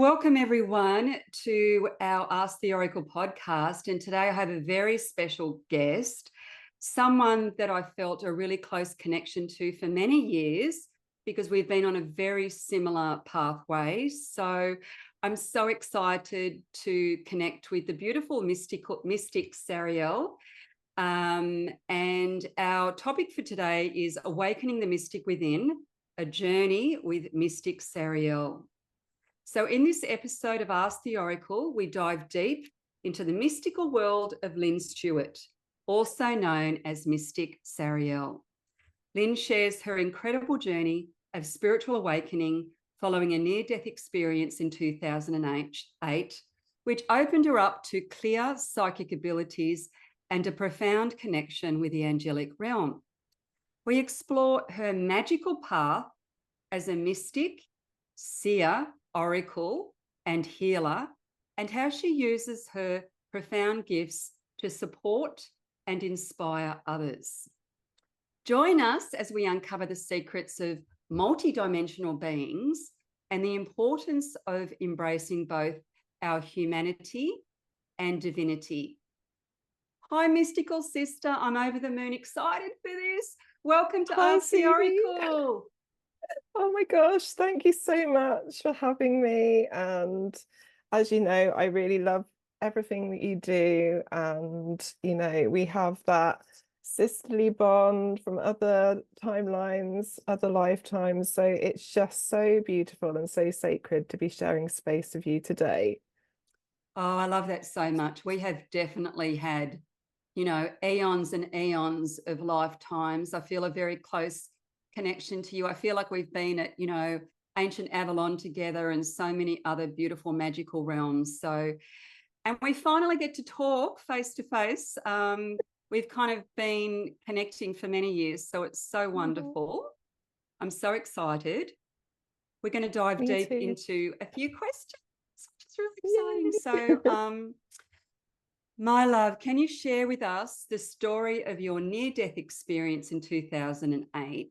Welcome, everyone, to our Ask the Oracle podcast. And today I have a very special guest, someone that I felt a really close connection to for many years because we've been on a very similar pathway. So I'm so excited to connect with the beautiful Mystic Sariel. And our topic for today is Awakening the Mystic Within, a journey with Mystic Sariel. So in this episode of Ask the Oracle, we dive deep into the mystical world of Lynne Stewart, also known as Mystic Sariel. Lynne shares her incredible journey of spiritual awakening following a near-death experience in 2008, which opened her up to clear psychic abilities and a profound connection with the angelic realm. We explore her magical path as a mystic, seer, oracle, and healer, and how she uses her profound gifts to support and inspire others. Join us as we uncover the secrets of multidimensional beings and the importance of embracing both our humanity and divinity. Hi, mystical sister. I'm over the moon excited for this. Welcome to Hi, Ask the Suzy. Oracle. Oh my gosh, thank you so much for having me. And as you know, I really love everything that you do. And, we have that sisterly bond from other timelines, other lifetimes. So it's just so beautiful and so sacred to be sharing space with you today. Oh, I love that so much. We have definitely had, eons and eons of lifetimes. I feel a very close connection to you. I feel like we've been at, ancient Avalon together and so many other beautiful magical realms. So, and we finally get to talk face to face. We've kind of been connecting for many years. So it's so wonderful. I'm so excited. We're going to dive Me deep too. into a few questions, which is really Yay. exciting. So, my love, can you share with us the story of your near-death experience in 2008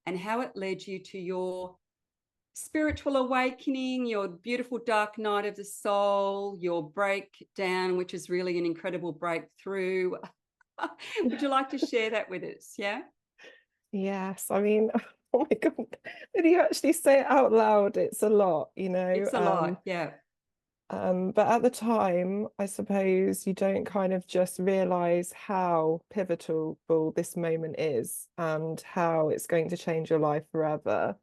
and how it led you to your spiritual awakening, your beautiful dark night of the soul, your breakdown, which is really an incredible breakthrough? Would you like to share that with us? Yeah? Yes, I mean, oh my God, when you actually say it out loud, it's a lot, It's a lot. Yeah. But at the time, I suppose you don't kind of just realize how pivotal this moment is and how it's going to change your life forever.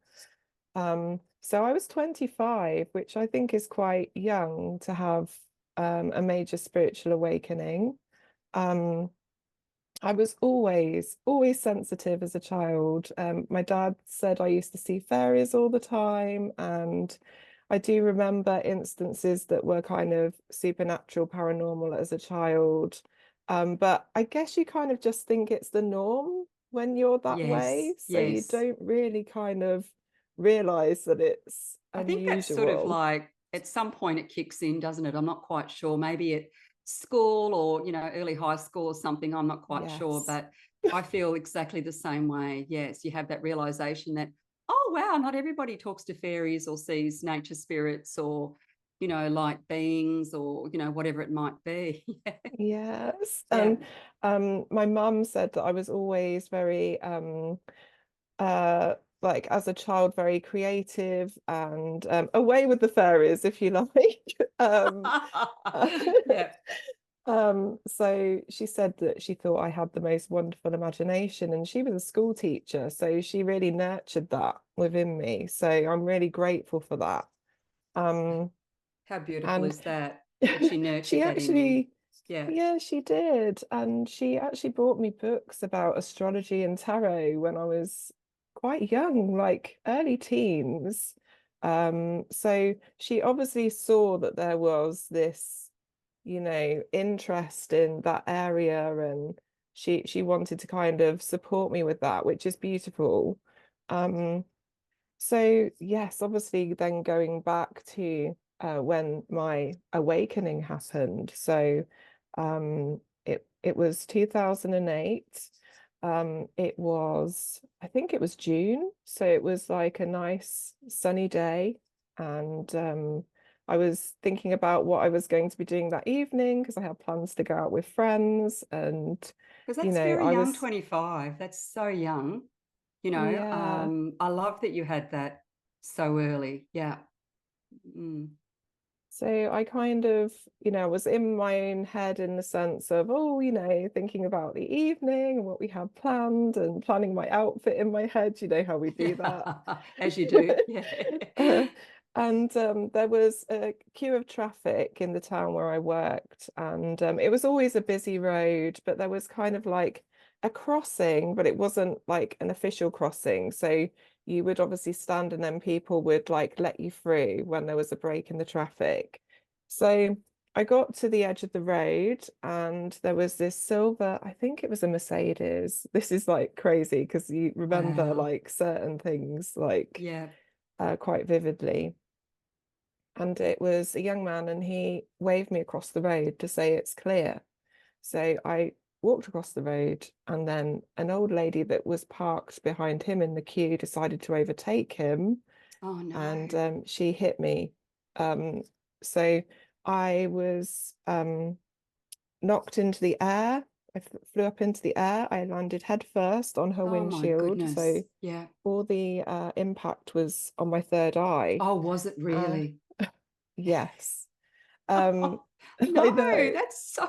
So I was 25, which I think is quite young to have a major spiritual awakening. Um, I was always sensitive as a child. My dad said I used to see fairies all the time, and I do remember instances that were kind of supernatural, paranormal as a child. But I guess you kind of just think it's the norm when you're that Yes. way, so you Yes. don't really kind of realize that it's I think that's sort of unusual. like at some point it kicks in, doesn't it? I'm not quite sure. Maybe at school or, early high school or something. I'm not quite sure, Yes. but I feel exactly the same way. Yes, you have that realization that, oh, wow, not everybody talks to fairies or sees nature spirits or, light beings or, whatever it might be. Yes. Yeah. And my mum said that I was always very uh like as a child very creative and away with the fairies, if you like. Yeah. So she said that she thought I had the most wonderful imagination, and she was a school teacher, so she really nurtured that within me. So I'm really grateful for that. Um, How beautiful and is that, that she she nurtured that in you? actually, Yeah. yeah, she did. And she actually brought me books about astrology and tarot when I was quite young, like early teens. So she obviously saw that there was this, interest in that area, and she wanted to kind of support me with that, which is beautiful. Um, so yes, obviously then going back to when my awakening happened. So it was 2008. I think it was June. So it was like a nice sunny day. And I was thinking about what I was going to be doing that evening because I had plans to go out with friends. And, Because you that's know, very I young, was, 25. That's so young. yeah. I love that you had that so early. Yeah. Mm. So I kind of, was in my own head in the sense of, oh, thinking about the evening and what we had planned and planning my outfit in my head. You know how we do that. As you do. Yeah. Uh, and there was a queue of traffic in the town where I worked, and it was always a busy road, but there was kind of like a crossing, but it wasn't like an official crossing. So you would obviously stand and then people would like let you through when there was a break in the traffic. So I got to the edge of the road and there was this silver, I think it was a Mercedes. This is like crazy because you remember Wow. like certain things like Yeah. quite vividly. And it was a young man and he waved me across the road to say it's clear. So I walked across the road and then an old lady that was parked behind him in the queue decided to overtake him Oh, and no. she hit me. Um, so I was knocked into the air. I flew up into the air. I landed head first on her Oh, my windshield. goodness. So Yeah. all the impact was on my third eye. Oh, was it Uh, really? yes. Um, No, I know. that's so,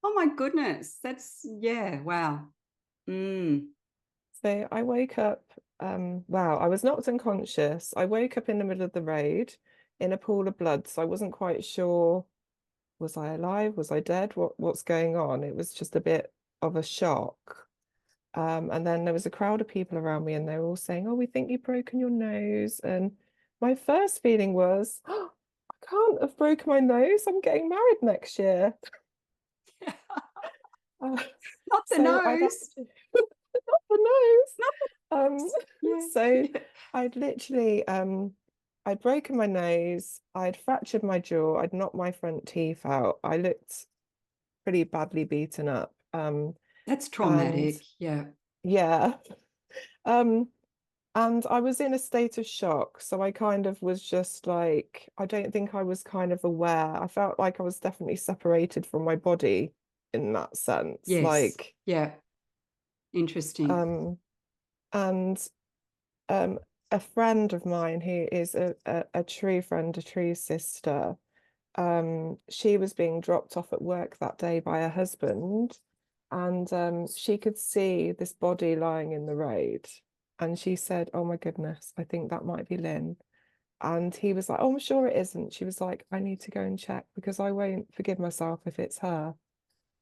oh my goodness. That's, yeah, wow. Mm. So I woke up, wow, I was knocked unconscious. I woke up in the middle of the road in a pool of blood. So I wasn't quite sure, was I alive? Was I dead? What's going on? It was just a bit of a shock. And then there was a crowd of people around me and they were all saying, oh, we think you've broken your nose. And my first feeling was, oh, I can't have broken my nose. I'm getting married next year. Uh, Not the so I'd nose. actually, not the Not nose. the, So yeah. I'd literally, I'd broken my nose, I'd fractured my jaw, I'd knocked my front teeth out. I looked pretty badly beaten up. That's And traumatic. Yeah. yeah, um, and I was in a state of shock. So I kind of was just like, I don't think I was kind of aware. I felt like I was definitely separated from my body in that sense. Yes. Like, Yeah. Interesting. um, and um, a friend of mine who is a true friend, a true sister, she was being dropped off at work that day by her husband, and she could see this body lying in the road. And she said, oh my goodness, I think that might be Lynne. And he was like, oh, I'm sure it isn't. She was like, I need to go and check because I won't forgive myself if it's her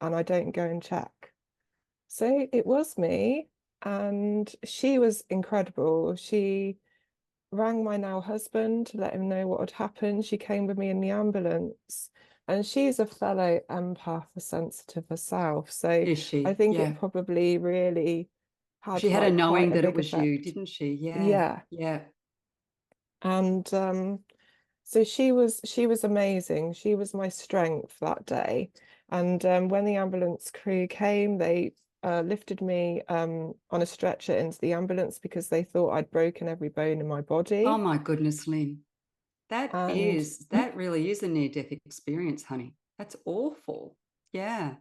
and I don't go and check. So it was me, and she was incredible. She rang my now husband to let him know what had happened. She came with me in the ambulance, and she's a fellow empath, sensitive herself. So Is I she? think it Yeah. probably really She had had a like quite knowing a that it big was you, effect. didn't she? Yeah. Yeah. Yeah. And so she was amazing. She was my strength that day. And when the ambulance crew came, they lifted me on a stretcher into the ambulance because they thought I'd broken every bone in my Oh body. my goodness, Lynne. And That really is a near-death experience, honey. That's awful. Yeah.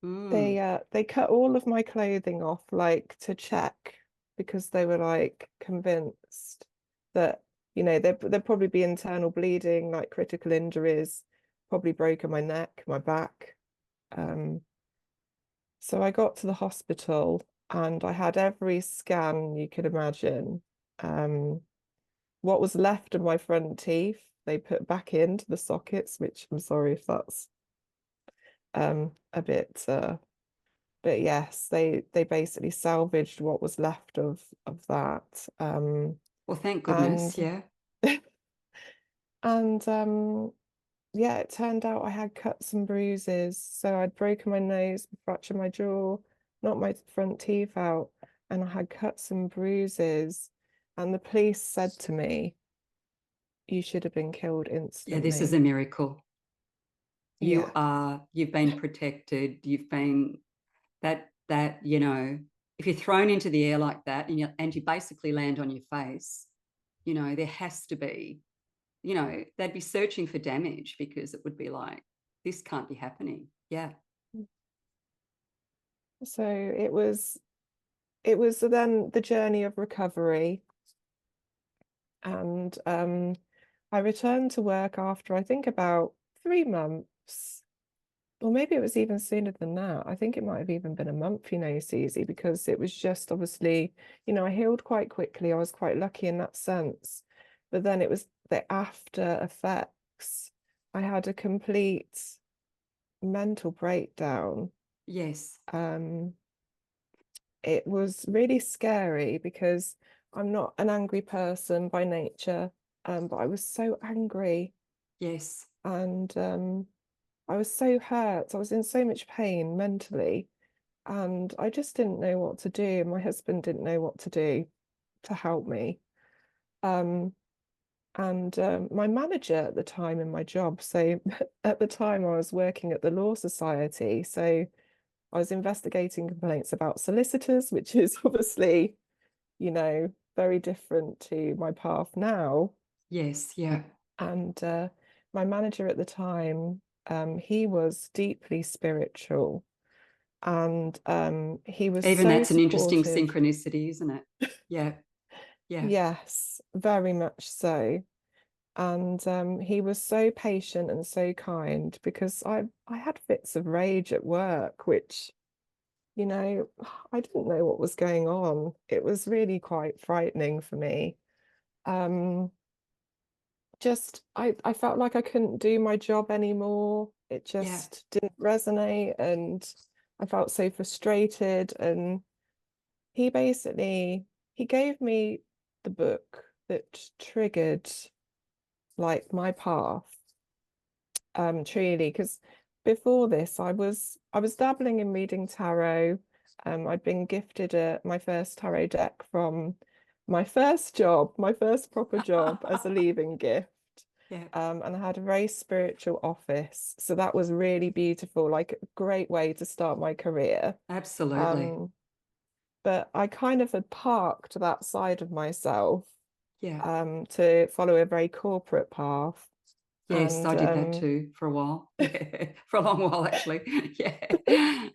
Mm. they cut all of my clothing off, like to check, because they were like convinced that, there'd probably be internal bleeding, like critical injuries, probably broken my neck, my back. Um, So I got to the hospital and I had every scan you could imagine. Um, what was left of my front teeth, they put back into the sockets, which I'm sorry if that's a bit but yes, they basically salvaged what was left of that. Well, thank And goodness. Yeah. and yeah, it turned out I had cuts and bruises. So I'd broken my nose, fractured my jaw, knocked my front teeth out, and I had cuts and bruises. And the police said to me, you should have been killed Yeah, this is a instantly. miracle. Yeah. You've been protected. You've been that, if you're thrown into the air like that and you basically land on your face, there has to be you know, they'd be searching for damage, because it would be like, this can't be happening. Yeah. So it was then the journey of recovery. And I returned to work after, I think, about 3 months, or maybe it was even sooner than that. I think it might have even been a month, you know, Suzy, because it was just obviously, you know, I healed quite quickly. I was quite lucky in that sense. But then it was the after effects. I had a complete mental breakdown. Yes. It was really scary because I'm not an angry person by nature, but I was so angry, Yes. and I was so hurt. I was in so much pain mentally, and I just didn't know what to do. My husband didn't know what to do to help me. Um, and my manager at the time in my job, so at the time I was working at the Law Society, so I was investigating complaints about solicitors, which is obviously, you know, very different to my path now. Yes. Yeah. And my manager at the time, he was deeply spiritual, and he was Even so that's an interesting supportive. synchronicity, isn't it? Yeah. Yeah. Yes, very much so. And he was so patient and so kind, because I had fits of rage at work, which, you know, I didn't know what was going on. It was really quite frightening for me. Um, just I felt like I couldn't do my job anymore. It Yeah. just didn't resonate, and I felt so frustrated. And he basically he gave me the book that triggered like my path, truly, because before this I was dabbling in reading tarot. I'd been gifted my first tarot deck from my first job, my first proper job, as a leaving gift. Yeah. And I had a very spiritual office. So that was really beautiful, like a great way to start my career. Absolutely. Um, but I kind of had parked that side of myself Yeah. to follow a very corporate path. Yes, And I did that too for a while. Yeah, for a long while actually. Yeah.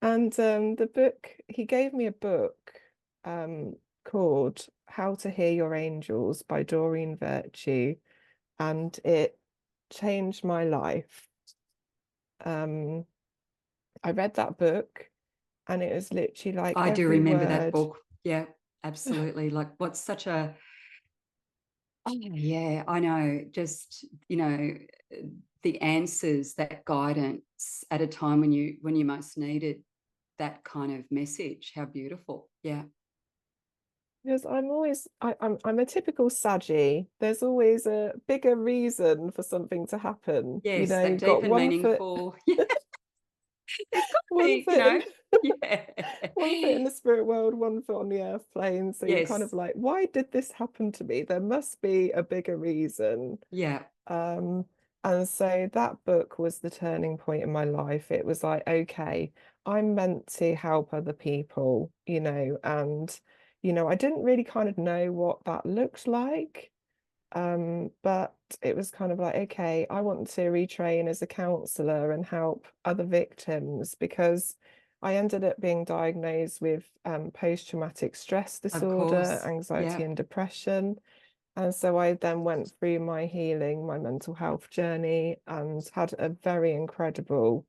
and the book, he gave me a book um, called How to Hear Your Angels by Doreen Virtue, and it changed my life. Um, I read that book, and it was literally like I do every remember that word. book. Yeah, absolutely. Like, what's such a, oh yeah, I know. Just, you know, the answers, that guidance at a time when you most needed that kind of message. How beautiful. Yeah. Because I'm a typical Saggy. There's always a bigger reason for something to happen. You Yes, know, that you've deep got and one foot, meaningful. Yeah, there's got to one be, you foot know. in Yeah. one foot in the spirit world, one foot on the earth plane. So you're kind of Yes. like, why did this happen to me? There must be a bigger reason. Yeah. Um, and so that book was the turning point in my life. It was like, okay, I'm meant to help other people, you know, and I didn't really kind of know what that looked like. But it was kind of like, okay, I want to retrain as a counselor and help other victims, because I ended up being diagnosed with post-traumatic stress Of disorder, course. anxiety Yeah. and depression. And so I then went through my healing, my mental health journey, and had a very incredible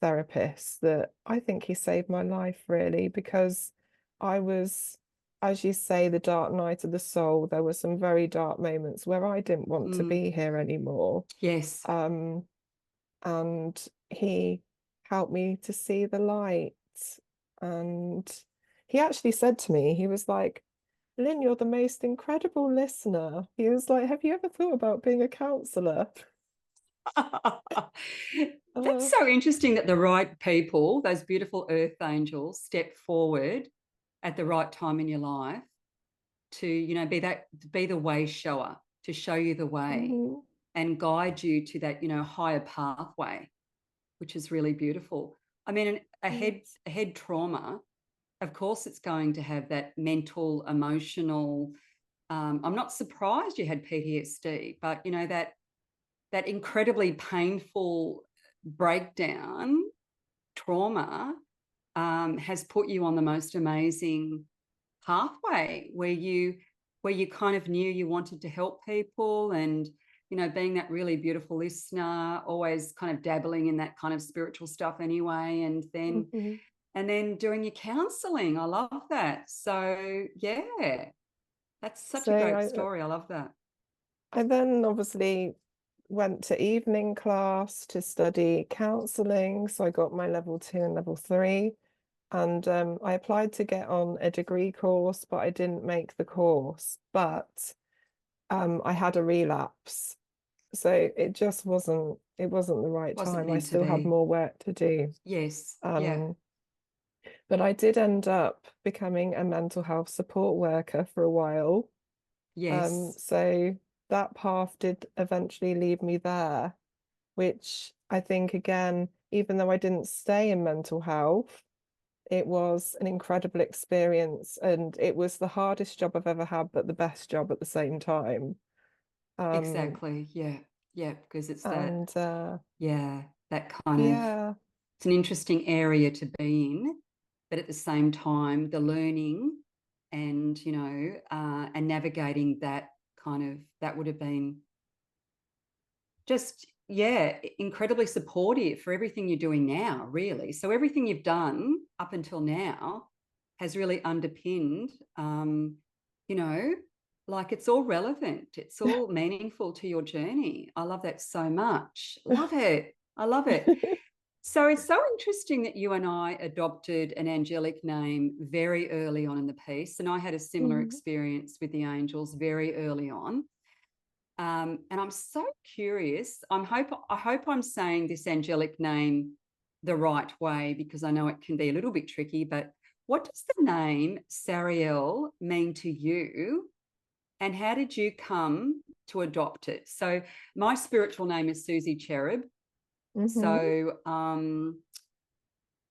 therapist that I think he saved my life, really, because I was, as you say, the dark night of the soul. There were some very dark moments where I didn't want to Mm. be here anymore. Yes. Um, and he helped me to see the light. And he actually said to me, he was like, Lynne, you're the most incredible listener. He was like, have you ever thought about being a counselor? That's Uh, so interesting that the right people, those beautiful earth angels, step forward at the right time in your life to, you know, be the way shower, to show you the way mhm, and guide you to that, you know, higher pathway, which is really beautiful. I mean, yes. a head trauma, of course, it's going to have that mental, emotional, I'm not surprised you had PTSD, but, you know, that incredibly painful breakdown, trauma, has put you on the most amazing pathway where you kind of knew you wanted to help people, and, you know, being that really beautiful listener, always kind of dabbling in that kind of spiritual stuff anyway, and then doing your counseling. I love that. So yeah, that's such So a great story. I love that. I then obviously went to evening class to study counselling. So I got my level 2 and level 3. And I applied to get on a degree course, but I didn't make the course. But I had a relapse. So it wasn't the right Wasn't time. I meant to still had be. more work to do. Yes. Yeah. Um, but I did end up becoming a mental health support worker for a while. Yes. So that path did eventually lead me there, which I think, again, even though I didn't stay in mental health, it was an incredible experience, and it was the hardest job I've ever had, but the best job at the same time. Exactly. Yeah. Yeah. Because it's that, And yeah, that kind of, yeah, it's an interesting area to be in, but at the same time, the learning and, you know, and navigating that kind of, that would have been just, yeah, incredibly supportive for everything you're doing now, really. So everything you've done up until now has really underpinned, you know, like it's all relevant, it's all meaningful to your journey. I love that so much. Love it. I love it. So it's so interesting that you and I adopted an angelic name very early on in the piece. And I had a similar Mhm. experience with the angels very early on. And I'm so curious. I hope I'm saying this angelic name the right way, because I know it can be a little bit tricky. But what does the name Sariel mean to you, and how did you come to adopt it? So my spiritual name is Suzy Cherub. Mhm. So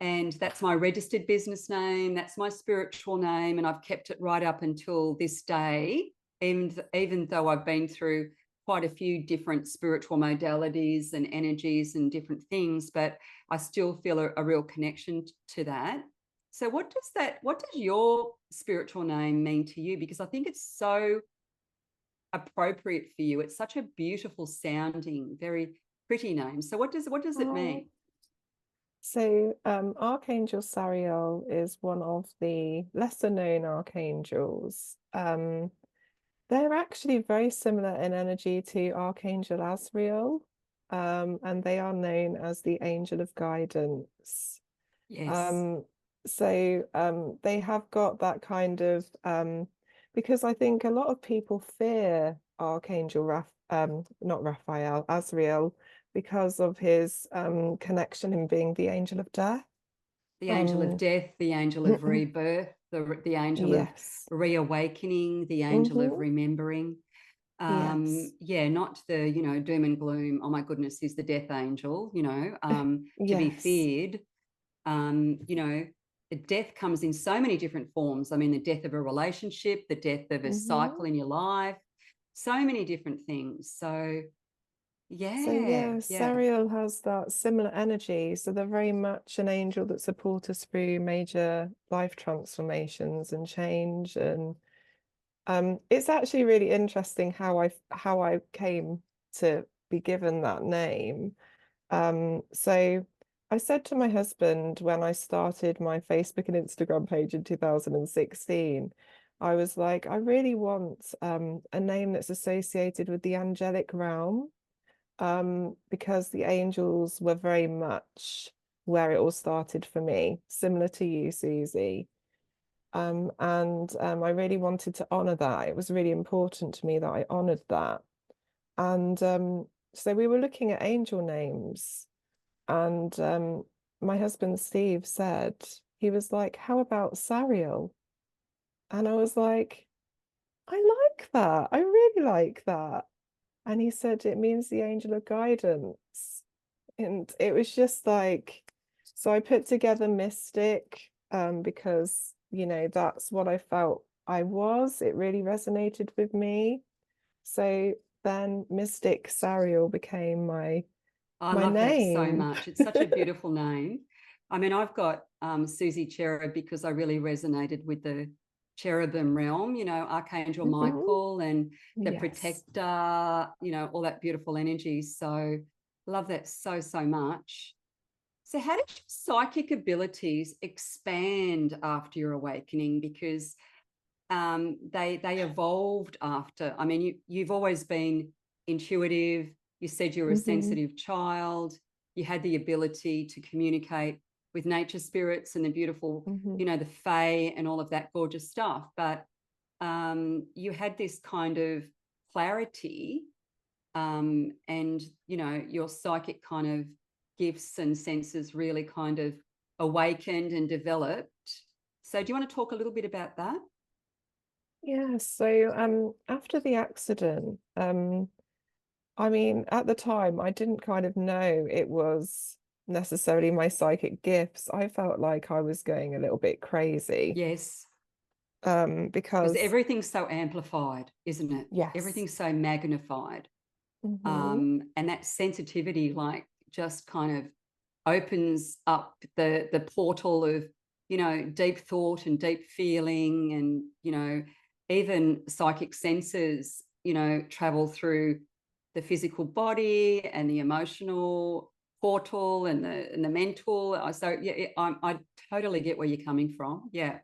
and that's my registered business name. That's my spiritual name, and I've kept it right up until this day, even though I've been through quite a few different spiritual modalities and energies and different things, but I still feel a real connection to that. So what does your spiritual name mean to you? Because I think it's so appropriate for you. It's such a beautiful sounding, very pretty name. So what does it Oh, mean? so Archangel Sariel is one of the lesser known archangels. They're actually very similar in energy to Archangel Azrael, and they are known as the angel of guidance. Yes. Um, they have got that kind of because I think a lot of people fear Archangel not Raphael, Azrael, because of his connection in being the angel of death. The angel of Um, death, the angel of rebirth, the angel of yes. reawakening, the angel of Hmm. remembering. Yes. Yeah, not the, you know, doom and gloom. Oh my goodness, he's the death angel, you know, to be Yes. feared. You know, death comes in so many different forms. I mean, the death of a relationship, the death of a Hmm. cycle in your life, so many different things. So So yeah, yeah, yeah, Sariel has that similar energy. So they're very much an angel that supports us through major life transformations and change. And it's actually really interesting how I came to be given that name. So I said to my husband when I started my Facebook and Instagram page in 2016, I was like, I really want a name that's associated with the angelic realm, because the angels were very much where it all started for me, similar to you, Suzy. And I really wanted to honor that. It was really important to me that I honored that. And so we were looking at angel names, and my husband Steve said, he was like, "How about Sariel?" And I was like, "I like that. I really like that." And he said, "It means the angel of guidance." And it was just like, so I put together Mystic, because, you know, that's what I felt it really resonated with me. So then Mystic Sariel became I my love that so name. much. It's such a beautiful name. I mean, I've got Suzy Cherub because I really resonated with the cherubim realm, you know, Archangel Mhm. Michael and the Yes. protector, you know, all that beautiful energy. So love that so, so much. So how did your psychic abilities expand after your awakening? Because they evolved after. I mean, you've always been intuitive. You said you were a Hmm. sensitive child. You had the ability to communicate with nature spirits and the beautiful, Hmm. you know, the fae and all of that gorgeous stuff. But you had this kind of clarity, and you know, your psychic kind of gifts and senses really kind of awakened and developed. So, do you want to talk a little bit about that? Yeah, so after the accident, I mean, at the time I didn't kind of know it was necessarily my psychic gifts. I felt like I was going a little bit crazy. Yes. Because Because everything's so amplified, isn't it? yes. Everything's so magnified. Hmm. And that sensitivity, like, just kind of opens up the portal of, you know, deep thought and deep feeling, and, you know, even psychic senses, you know, travel through the physical body and the emotional portal and the mental. So yeah, I totally get where you're coming from. Yeah.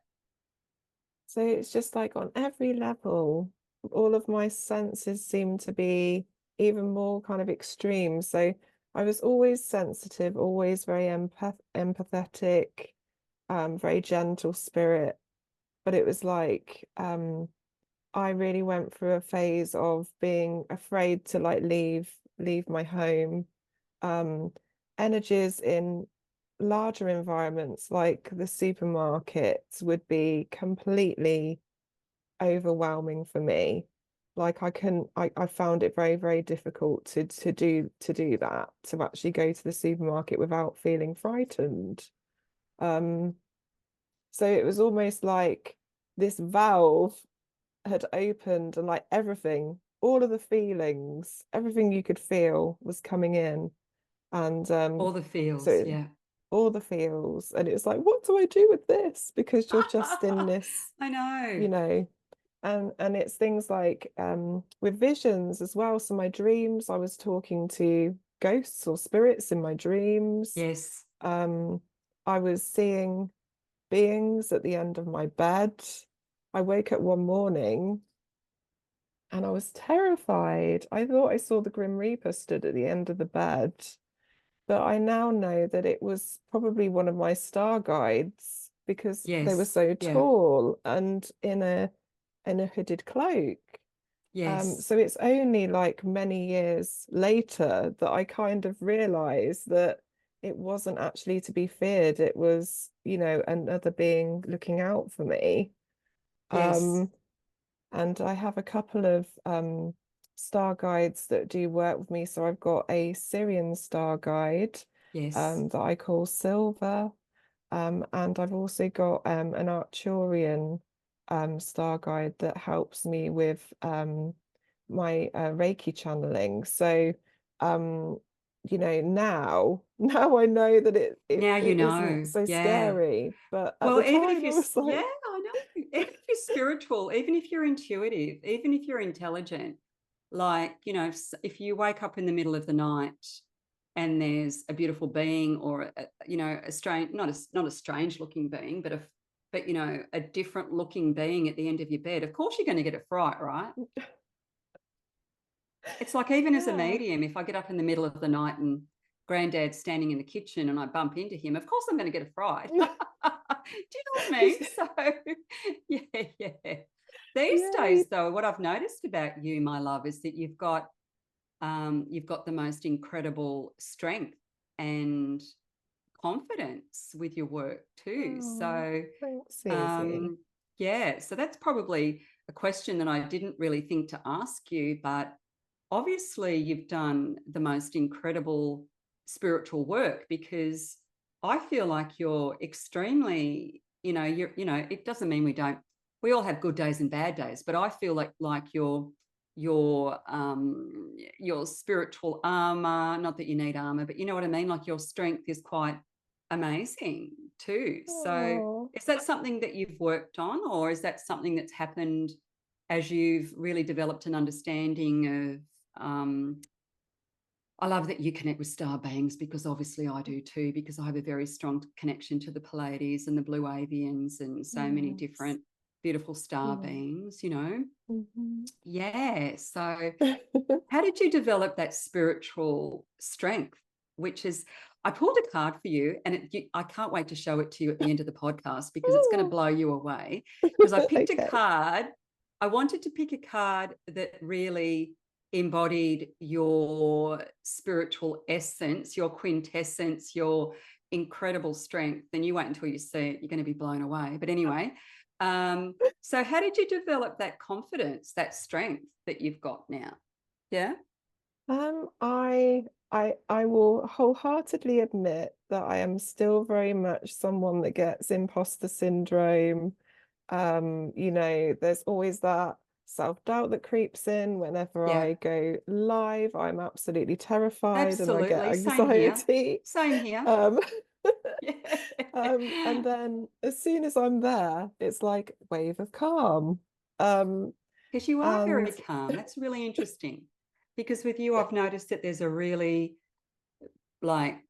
So it's just like on every level, all of my senses seem to be even more kind of extreme. So I was always sensitive, always very empathetic, very gentle spirit. But it was like I really went through a phase of being afraid to like leave my home. Um, Energies in larger environments like the supermarkets would be completely overwhelming for me. Like I found it very, very difficult to do that, to actually go to the supermarket without feeling frightened. Um, so it was almost like this valve had opened and like everything, all of the feelings, everything you could feel was coming in. And All the so feels. Yeah. all the feels, and it's like, what do I do with this? Because you're just in this, I know. you know, and it's things like with visions as well. So my dreams, I was talking to ghosts or spirits in my dreams. Yes. Um, I was seeing beings at the end of my bed. I woke up one morning and I was terrified. I thought I saw the Grim Reaper stood at the end of the bed, but I now know that it was probably one of my star guides because they were Yes. so Yeah. tall and in a hooded cloak. Yes. So it's only like many years later that I kind of realized that it wasn't actually to be feared. It was, you know, another being looking out for me. Yes. Um, and I have a couple of star guides that do work with me. So I've got a Syrian star guide Yes. that I call Silver. And I've also got an Arcturian star guide that helps me with my Reiki channeling. So um, you know, now I know that Now you it isn't know. so Yeah. scary. But at Well, the even if time you're, I was yeah, like, I know. Even if you're spiritual, even if you're intuitive, even if you're intelligent, like, you know, if you wake up in the middle of the night and there's a beautiful being, or, you know, a strange, not a strange looking being, but, you know, a different looking being at the end of your bed, of course you're going to get a fright, right? It's like, even as a yeah. medium, if I get up in the middle of the night and granddad's standing in the kitchen and I bump into him, of course I'm going to get a fright. Do you know what I mean? So, yeah, yeah. These Yeah. days, though, what I've noticed about you, my love, is that you've got the most incredible strength and confidence with your work too. Oh, So, thanks, Suzy. um, yeah, so that's probably a question that I didn't really think to ask you, but obviously you've done the most incredible spiritual work, because I feel like you're extremely, you know, it doesn't mean we don't we all have good days and bad days, but I feel like your spiritual armor, not that you need armor, but you know what I mean? Like your strength is quite amazing too. So Oh. is that something that you've worked on, or is that something that's happened as you've really developed an understanding of I love that you connect with star beings, because obviously I do too, because I have a very strong connection to the Pleiades and the Blue Avians and so many Yes. different beautiful star Yeah. beings, you know. Mhm. Yeah. So how did you develop that spiritual strength? Which is, I pulled a card for you, and I can't wait to show it to you at the end of the podcast, because it's going to Oh. blow you away. Because I picked a Okay. card. I wanted to pick a card that really embodied your spiritual essence, your quintessence, your incredible strength. And you wait until you see it, you're going to be blown away. But anyway, so how did you develop that confidence, that strength that you've got now? Yeah. I will wholeheartedly admit that I am still very much someone that gets imposter syndrome. There's always that self-doubt that creeps in whenever Yeah. I go live. I'm absolutely terrified and I get Absolutely. Same here. anxiety. Same here. Um, Yeah. and then as soon as I'm there, it's like wave of calm. Um, Because you are very and calm. That's really interesting. Because with you, I've noticed that there's a really like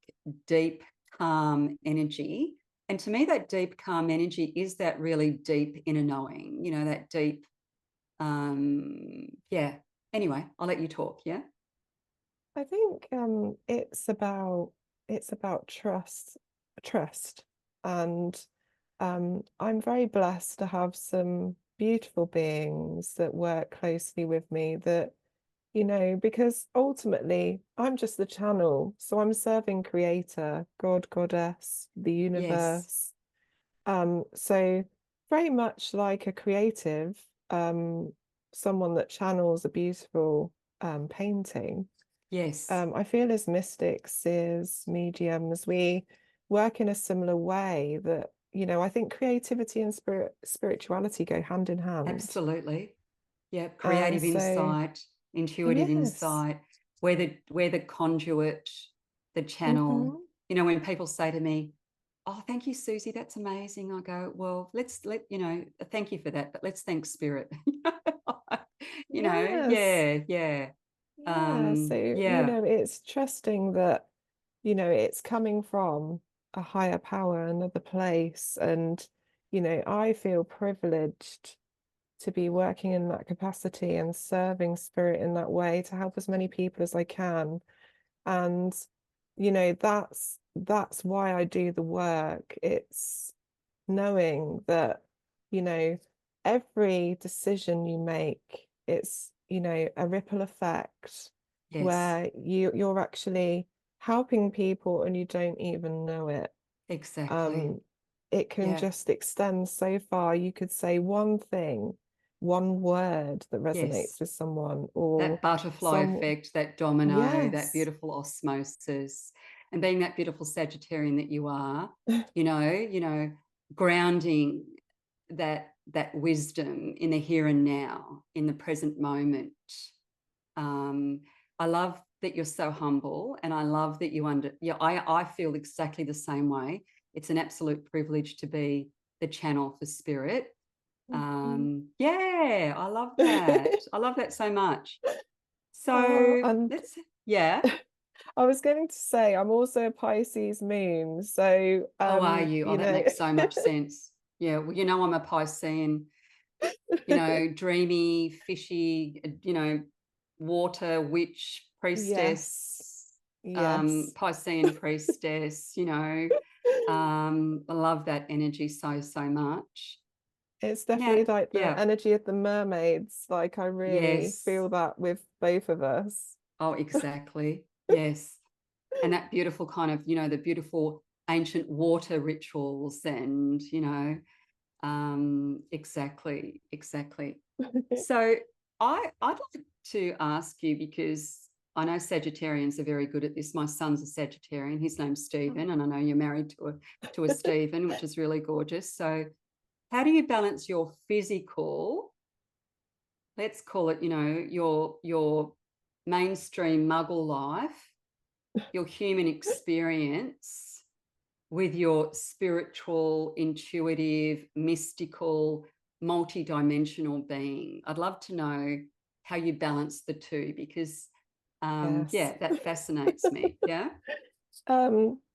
deep, calm energy. And to me, that deep, calm energy is that really deep inner knowing, you know, that deep, yeah. Anyway, I'll let you talk. Yeah. I think it's about trust, and I'm very blessed to have some beautiful beings that work closely with me that, because ultimately I'm just the channel. So I'm serving creator, God, goddess, the Yes. universe. So very much like a creative, someone that channels a beautiful painting. Yes. I feel as mystics, seers, mediums, we work in a similar way that, I think creativity and spirituality go hand in hand. Absolutely. Yeah, And creative so, insight, intuitive yes. insight, where the conduit, the channel. Hmm. You know, when people say to me, "Oh, thank you, Suzy, that's amazing," I go, "Well, thank you for that, but let's thank spirit." Yes. Yeah. Yeah. So, Yeah, it's trusting that, it's coming from a higher power, another place. And, I feel privileged to be working in that capacity and serving spirit in that way to help as many people as I can. And, that's why I do the work. It's knowing that, you know, every decision you make, it's, a ripple effect yes, where you're actually helping people and you don't even know it. exactly. Um, it can Yeah, just extend so far. You could say one thing, one word that resonates yes. with someone, or That butterfly some, effect, that domino, that yes. beautiful osmosis, and being that beautiful Sagittarian that you are, grounding that wisdom in the here and now, in the present moment. Um, I love that you're so humble, and I love that I feel exactly the same way. It's an absolute privilege to be the channel for spirit. Mhm. Yeah, I love that. I love that so much. So And yeah. I was going to say I'm also a Pisces moon, so Oh, are you? Oh, that makes so much sense. Yeah, well, I'm a Piscean, dreamy, fishy, water witch yes, priestess, yes. Piscean priestess, I love that energy so, so much. It's Now, definitely like the yeah, energy of the mermaids. Like I really yes. feel that with both of us. Oh, exactly. Yes. And that beautiful kind of, the beautiful ancient water rituals and, exactly. So I'd like to ask you, because I know Sagittarians are very good at this. My son's a Sagittarian. His name's Stephen, and I know you're married to a Stephen, which is really gorgeous. So how do you balance your physical, let's call it, your mainstream muggle life, your human experience, with your spiritual, intuitive, mystical, multidimensional being? I'd love to know how you balance the two, because Yes. that fascinates me. Yeah.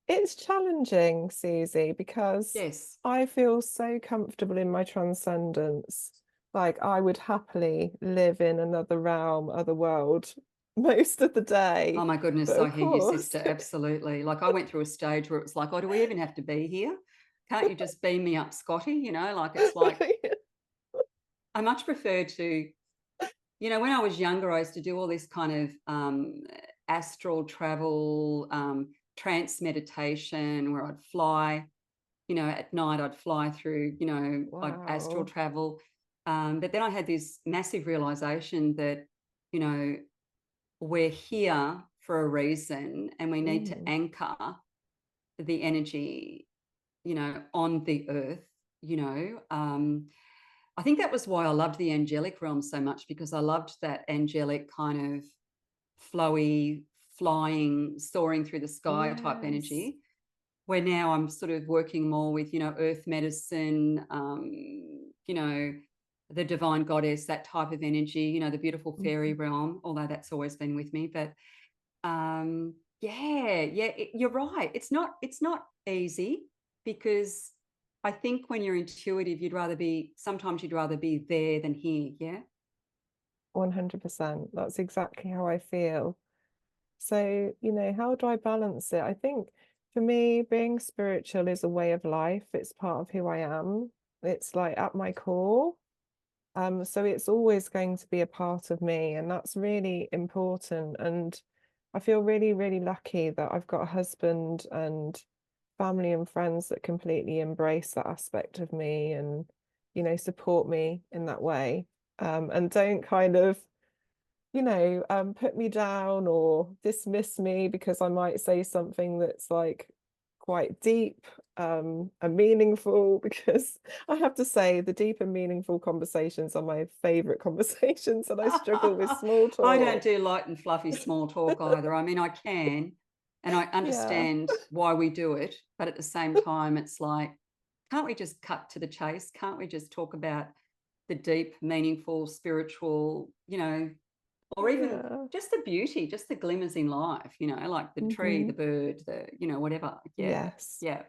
It's challenging, Suzy, because Yes. I feel so comfortable in my transcendence. Like I would happily live in another realm, other world most of the Oh day. my goodness, But I of hear you, course, sister. Absolutely. Like, I went through a stage where it was like, oh, do we even have to be here? Can't you just beam me up, Scotty? Like, it's like, I much prefer to, when I was younger, I used to do all this kind of astral travel, trance meditation, where I'd fly, at night I'd fly through, I'd astral wow. travel. But then I had this massive realization that, you know, we're here for a reason, and we need to Mm, anchor the energy, on the earth, I think that was why I loved the angelic realm so much, because I loved that angelic kind of flowy, flying, soaring through the sky type yes. energy. Where now I'm sort of working more with, earth medicine, the divine goddess, that type of energy, the beautiful fairy Mhm. realm, although that's always been with me. But you're right. It's not easy, because I think when you're intuitive, sometimes you'd rather be there than here. Yeah. 100%. That's exactly how I feel. So, how do I balance it? I think for me, being spiritual is a way of life. It's part of who I am. It's like at my core. So it's always going to be a part of me, and that's really important. And I feel really, really lucky that I've got a husband and family and friends that completely embrace that aspect of me and, support me in that way. And don't kind of put me down or dismiss me because I might say something that's like quite deep and meaningful, because I have to say the deep and meaningful conversations are my favorite conversations, and I struggle with small I don't talk. do light and fluffy small talk either. I mean, I can, and I Yeah, understand why we do it, but at the same time, it's like, can't we just cut to the chase? Can't we just talk about the deep, meaningful, spiritual, or even yeah. just the beauty, just the glimmers in life, like the tree, the Hmm. bird, whatever. Yeah. Yes. Yeah.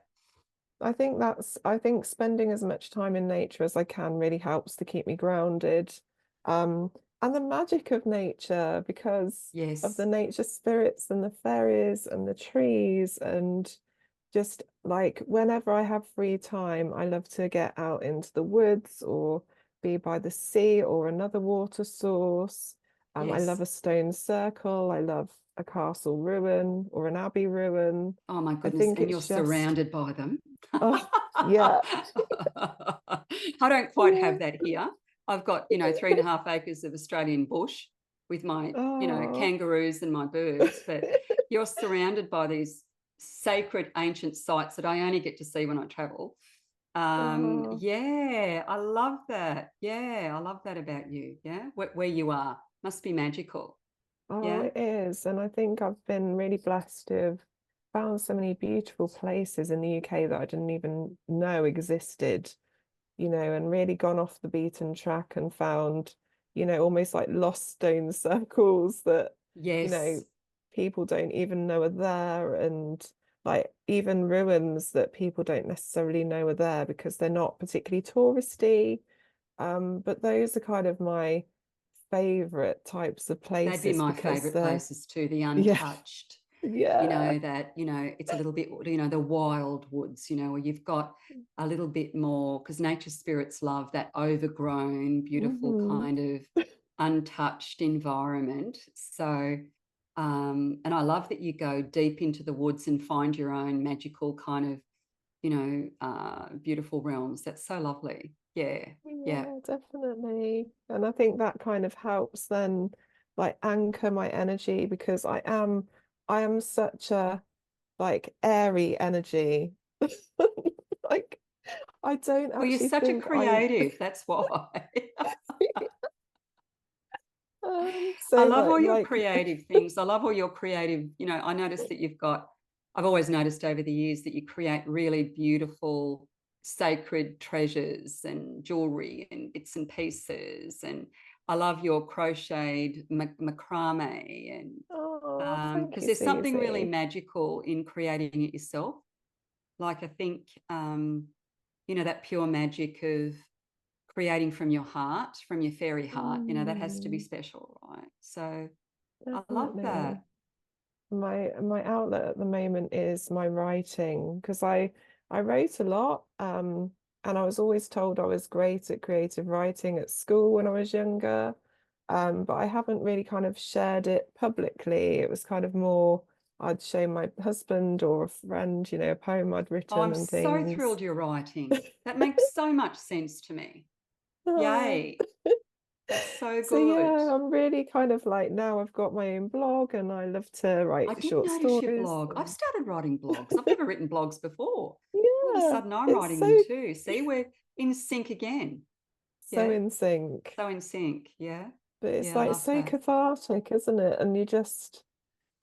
I think spending as much time in nature as I can really helps to keep me grounded. Um, and the magic of nature, because of the Yes. nature spirits and the fairies and the trees, and just like whenever I have free time, I love to get out into the woods or be by the sea or another water source. I love Yes. a stone circle. I love a castle ruin or an abbey ruin. Oh my I goodness. think And you're it's just, surrounded by them. oh, yeah. I don't quite Yeah. have that here. I've got, 3.5 acres of Australian bush with my, Oh. kangaroos and my birds, but you're surrounded by these sacred ancient sites that I only get to see when I travel. Oh. Yeah, I love that. Yeah, I love that about you. Yeah, where you are must be magical. Oh, Yeah. it is. And I think I've been really blessed to have found so many beautiful places in the UK that I didn't even know existed, and really gone off the beaten track and found, almost like lost stone circles that, you know, Yes. people don't even know are there, and like even ruins that people don't necessarily know are there because they're not particularly touristy. But those are kind of my favorite types of They'd be places my because favorite they're, places too, the yeah, untouched, yeah. that, it's a little bit, the wild woods, where you've got a little bit more, because nature spirits love that overgrown, beautiful Hmm. kind of untouched environment. So, and I love that you go deep into the woods and find your own magical kind of, beautiful realms. That's so lovely. Yeah. Yeah. Yeah, definitely. And I think that kind of helps then like anchor my energy, because I am such a like airy energy. Like I don't Well, you're actually such a think I creative. That's why. I so love all your like creative things. I love all your creative, I noticed that I've always noticed over the years that you create really beautiful sacred treasures and jewelry and bits and pieces. And I love your crocheted macrame, and oh, thank because you, there's something really Suzy. magical in creating it yourself. Like I think, that pure magic of creating from your heart, from your fairy heart, that has to be Mm, special, right? So I love definitely. that. My outlet at the moment is my writing because I wrote a lot, and I was always told I was great at creative writing at school when I was younger, but I haven't really kind of shared it publicly. It was kind of more I'd show my husband or a friend, a poem I'd Oh, written I'm and so things. thrilled you're writing. That makes so much sense to me. Oh. Yay. That's so So good. yeah, I'm really kind of like now I've got my own blog and I love to I write didn't short notice your stories. blog. I've started writing blogs. I've never written blogs before. All of a Yeah, sudden, I'm it's writing them so too. See, we're in sync again. so Yeah. in sync. So in sync. Yeah. But it's Yeah, I like love so that. cathartic, isn't it? And you just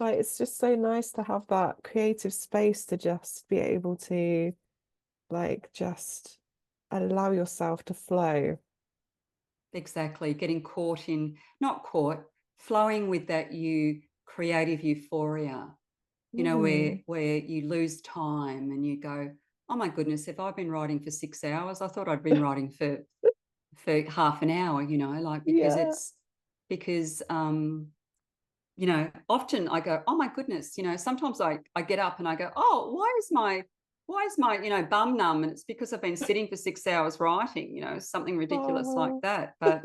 like it's just so nice to have that creative space to just be able to like just allow yourself to flow. Exactly. Getting caught in, not caught, flowing with that creative euphoria, Mm, where you lose time and you go, oh my goodness, if I've been writing for 6 hours, I thought I'd been writing for half an hour, like yeah. because often I go, oh my goodness, sometimes I get up and I go, oh, why is my bum numb? And it's because I've been sitting for 6 hours writing, something ridiculous like Oh. that. But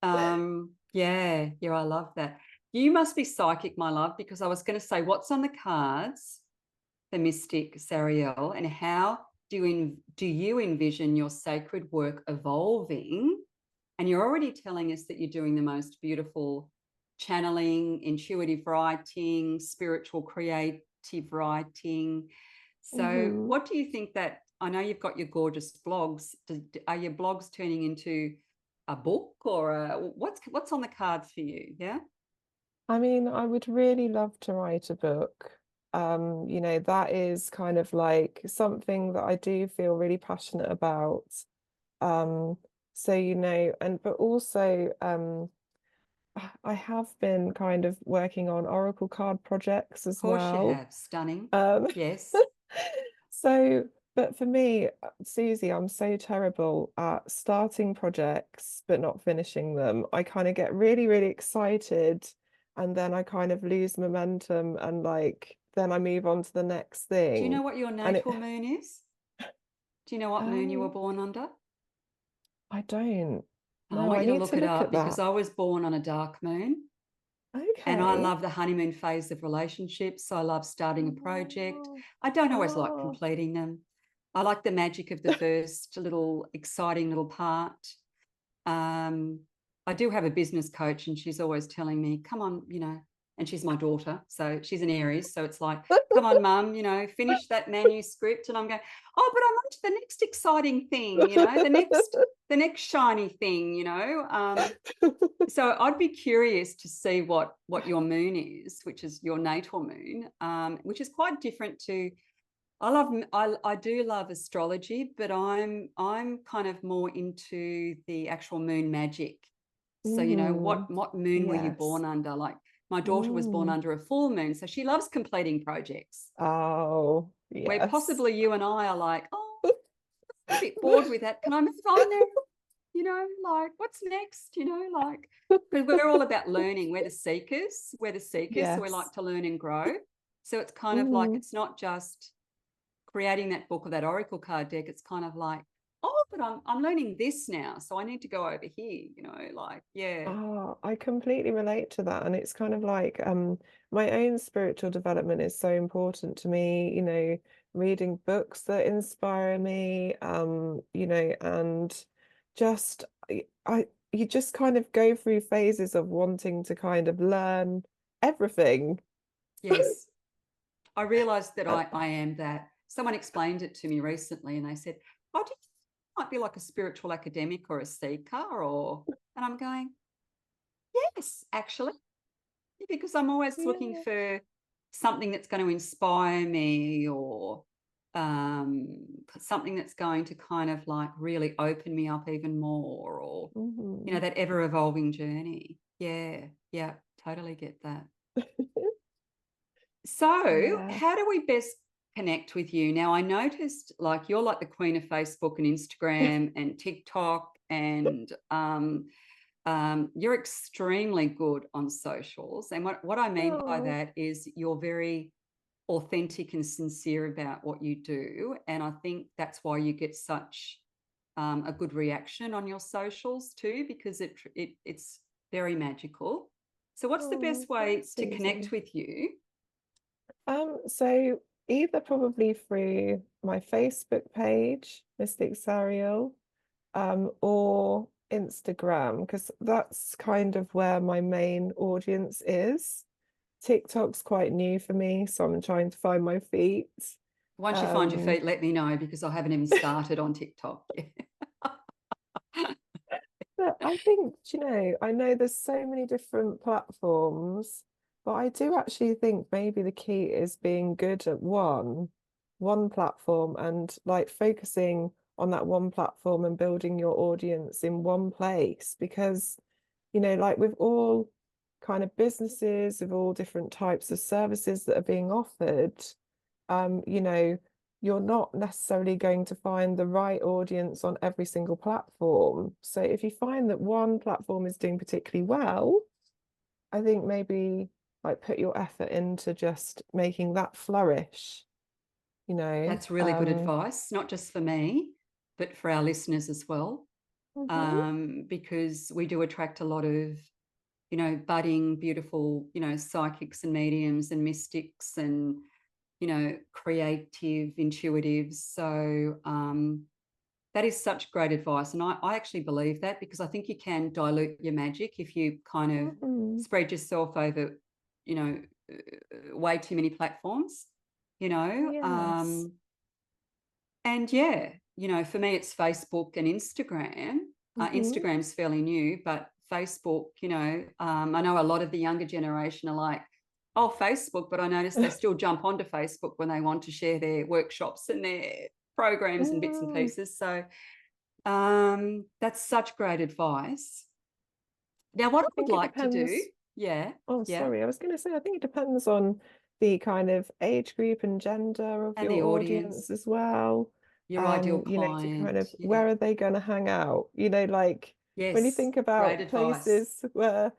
yeah, I love that. You must be psychic, my love, because I was going to say, what's on the cards for Mystic Sariel, and how do you envision your sacred work evolving? And you're already telling us that you're doing the most beautiful channeling, intuitive writing, spiritual creative writing. So, Mhm. what do you think that? I know you've got your gorgeous blogs. Are your blogs turning into a book, or what's on the cards for you? Yeah. I mean, I would really love to write a book. That is kind of like something that I do feel really passionate about. Um, so, and but also I have been kind of working on Oracle card projects Of as course you well. have. Stunning. Um, Yes. so, but for me, Suzy, I'm so terrible at starting projects but not finishing them. I kind of get really, really excited and then I kind of lose momentum and like then I move on to the next Do you know thing. what your And it natal moon is? Do you know what moon you were um born under? I don't. I No, want I you to need look to it look up at because that. I was born on a dark moon. And I Okay. love the honeymoon phase of relationships. I love starting a project. Oh, I don't always like oh. completing them. I like the magic of the first little exciting little part. Um, I do have a business coach, and she's always telling me, come on, and she's my daughter. So she's an Aries. So it's like, come on, mum, finish that manuscript. And I'm going, oh, but I'm on to the next exciting thing, the next shiny thing, so I'd be curious to see what your moon is, which is your natal moon, which is quite different to. I do love astrology, but I'm kind of more into the actual moon magic. So Mm, what moon were you yes. born under? Like my daughter was born Mm. under a full moon, so she loves completing projects. Oh, Where yes. possibly you and I are like, oh, I'm a bit bored with that. Can I move on now? Like what's next, like because we're all about learning. We're the seekers, so we like Yes. to learn and grow. So it's kind of like Mm. it's not just creating that book or that oracle card deck. It's kind of like, oh, but I'm learning this now, so I need to go over here, like yeah. Oh, I completely relate to that. And it's kind of like my own spiritual development is so important to me, reading books that inspire me, and just you just kind of go through phases of wanting to kind of learn everything. Yes, I realized that Uh, I am that. Someone explained it to me recently, and they said, oh, might be like a spiritual academic or a seeker, and I'm going, yes, actually, because I'm always looking Yeah. for something that's going to inspire me, or something that's going to kind of like really open me up even more, or Mhm. that ever evolving journey. Yeah, totally get that. So Yeah. how do we best connect with you? Now, I noticed like you're like the queen of Facebook and Instagram and TikTok, and you're extremely good on socials. And what I mean by Oh, that is you're very authentic and sincere about what you do. And I think that's why you get such a good reaction on your socials too, because it's very magical. So what's the oh, best way thanks, to connect Suzy. with you? So either probably through my Facebook page, Mystic Sariel, or Instagram, because that's kind of where my main audience is. TikTok's quite new for me, so I'm trying to find my feet. Once you find your Um, feet, let me know, because I haven't even started on TikTok yet. but I think, I know there's so many different platforms, but I do actually think maybe the key is being good at one platform, and like focusing on that one platform and building your audience in one place, because like with all kind of businesses, of all different types of services that are being offered, you know, you're not necessarily going to find the right audience on every single platform. So if you find that one platform is doing particularly well, I think maybe like put your effort into just making that flourish, you know. That's really good advice, not just for me, but for our listeners as well, Mhm. because we do attract a lot of, budding, beautiful, psychics and mediums and mystics and, creative, intuitives. So that is such great advice. And I actually believe that, because I think you can dilute your magic if you kind of Mhm. spread yourself over, you know, way too many platforms, you know. Yes. And yeah, for me, it's Facebook and Instagram. Mhm. Instagram's fairly new, but Facebook, I know a lot of the younger generation are like, oh, Facebook, but I notice they still jump onto Facebook when they want to share their workshops and their programs and bits and Mm. pieces. So that's such great advice. Now, what I I would think it like to do, depends. yeah, Oh, yeah, sorry. I was going to say, I think it depends on the kind of age group and gender of and the your audience audience, as well. your ideal To kind client, of yeah, where are they going to hang out? Like when you yes, think great about advice. places where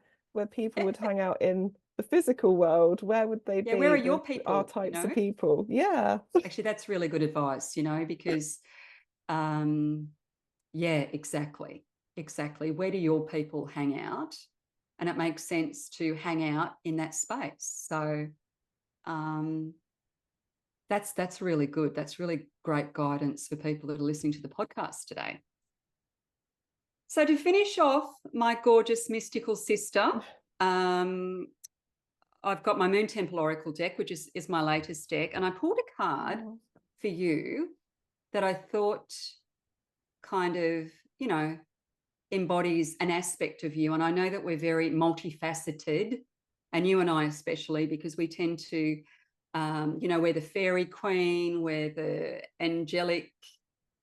people would hang out in the physical world, where would they Yeah, where be are your with our people, types of people? Yeah. Actually, that's really good advice, because, um, yeah, exactly. Where do your people hang out? And it makes sense to hang out in that space. So um, that's really good. That's really great guidance for people that are listening to the podcast today. So to finish off, my gorgeous mystical sister, um, I've got my Moon Temple Oracle deck, which is my latest deck, and I pulled a card Oh, for you that I thought kind of, embodies an aspect of you. And I know that we're very multifaceted, and you and I especially, because we tend to, we're the fairy queen, we're the angelic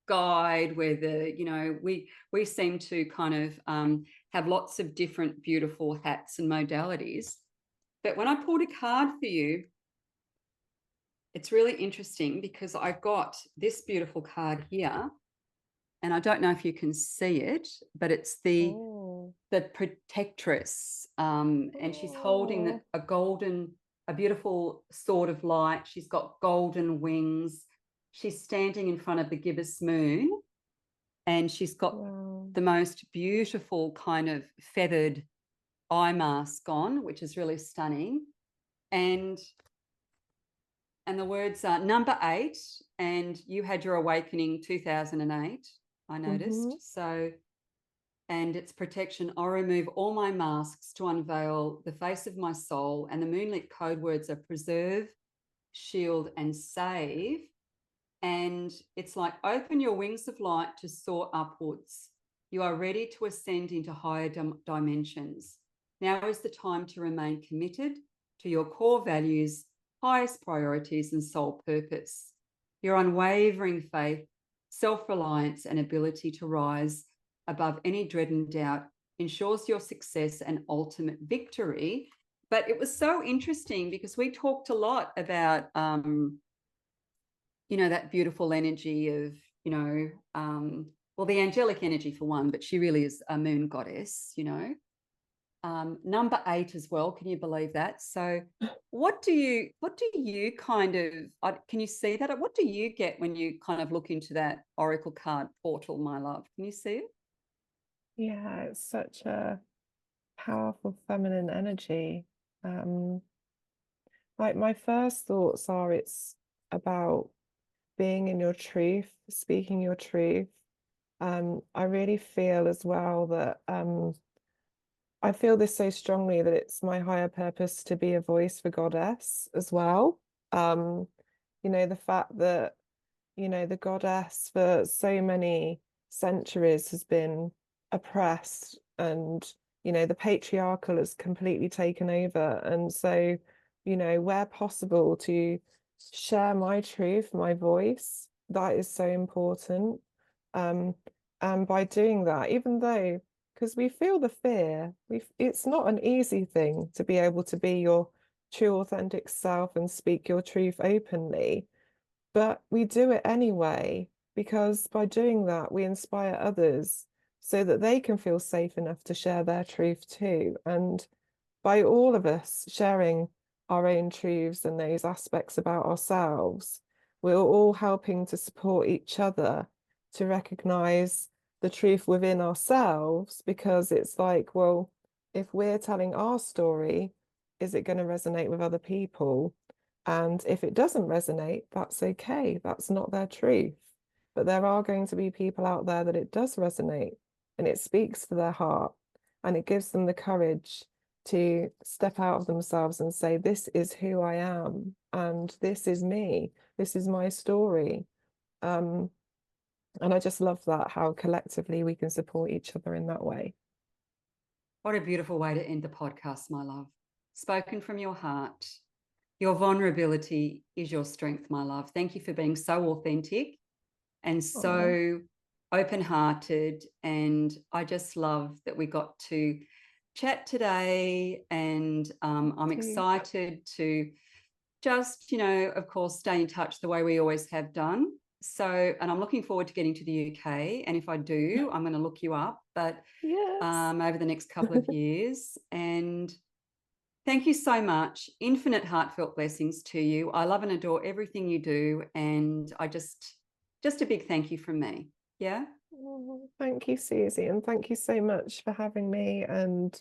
guide, we're the, we seem to kind of have lots of different beautiful hats and modalities. But when I pulled a card for you, it's really interesting because I've got this beautiful card here, and I don't know if you can see it, but it's the oh, protectress, and she's holding oh, a beautiful sword of light. She's got golden wings. She's standing in front of the gibbous moon, and she's got wow. the most beautiful kind of feathered eye mask on, which is really stunning. And the words are number 8, and you had your awakening 2008, I Mm-hmm. noticed. So, and its protection, I remove all my masks to unveil the face of my soul. And the moonlit code words are preserve, shield, and save. And it's like, open your wings of light to soar upwards. You are ready to ascend into higher dimensions. Now is the time to remain committed to your core values, highest priorities, and soul purpose. Your unwavering faith, self-reliance, and ability to rise above any dread and doubt ensures your success and ultimate victory. But it was so interesting because we talked a lot about, that beautiful energy of, well, the angelic energy for one, but she really is a moon goddess, number 8 as well. Can you believe that? So what do you kind of, can you see that? What do you get when you kind of look into that oracle card portal, my love? Can you see it? Yeah, it's such a powerful feminine energy. Like my first thoughts are it's about being in your truth, speaking your truth. I really feel as well that I feel this so strongly that it's my higher purpose to be a voice for Goddess as well. The fact that, the Goddess for so many centuries has been oppressed and, the patriarchal has completely taken over. And so, where possible to share my truth, my voice, that is so important. And by doing that, even though, because we feel the fear, it's not an easy thing to be able to be your true authentic self and speak your truth openly, but we do it anyway, because by doing that, we inspire others so that they can feel safe enough to share their truth too. And by all of us sharing our own truths and those aspects about ourselves, we're all helping to support each other to recognize the truth within ourselves, because it's like, well, if we're telling our story, is it going to resonate with other people? And if it doesn't resonate, that's okay. That's not their truth. But there are going to be people out there that it does resonate and it speaks to their heart and it gives them the courage to step out of themselves and say, this is who I am and this is me. This is my story. And I just love that, how collectively we can support each other in that way. What a beautiful way to end the podcast, my love. Spoken from your heart. Your vulnerability is your strength, my love. Thank you for being so authentic and so open-hearted. And I just love that we got to chat today. And I'm excited to just, of course, stay in touch the way we always have done. So, and I'm looking forward to getting to the UK. And if I do, I'm going to look you up, but yes. over the next couple of years. And thank you so much. Infinite heartfelt blessings to you. I love and adore everything you do. And I just a big thank you from me. Yeah. Oh, thank you, Suzy. And thank you so much for having me. And,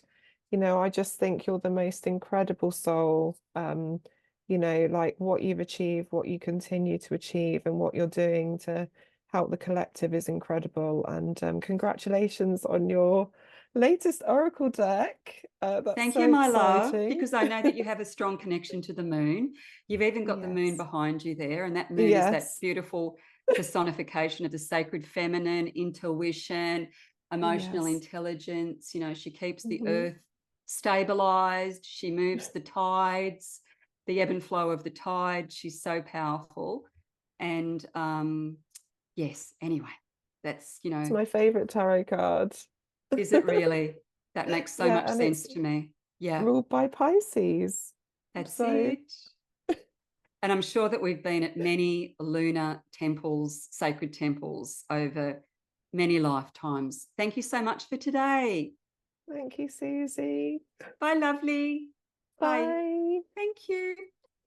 I just think you're the most incredible soul. Like what you've achieved, what you continue to achieve, and what you're doing to help the collective is incredible. And congratulations on your latest Oracle deck. That's Thank so you, my exciting. love, because I know that you have a strong connection to the moon. You've even got the moon behind you there, and that moon is that beautiful personification of the sacred feminine, intuition, emotional intelligence. She keeps the earth stabilized. She moves the tides, the ebb and flow of the tide. She's so powerful. And yes, anyway, that's, It's my favorite tarot card. Is it really? That makes so much sense to me. Yeah. Ruled by Pisces. That's it. And I'm sure that we've been at many lunar temples, sacred temples over many lifetimes. Thank you so much for today. Thank you, Suzy. Bye, lovely. Bye. Thank you.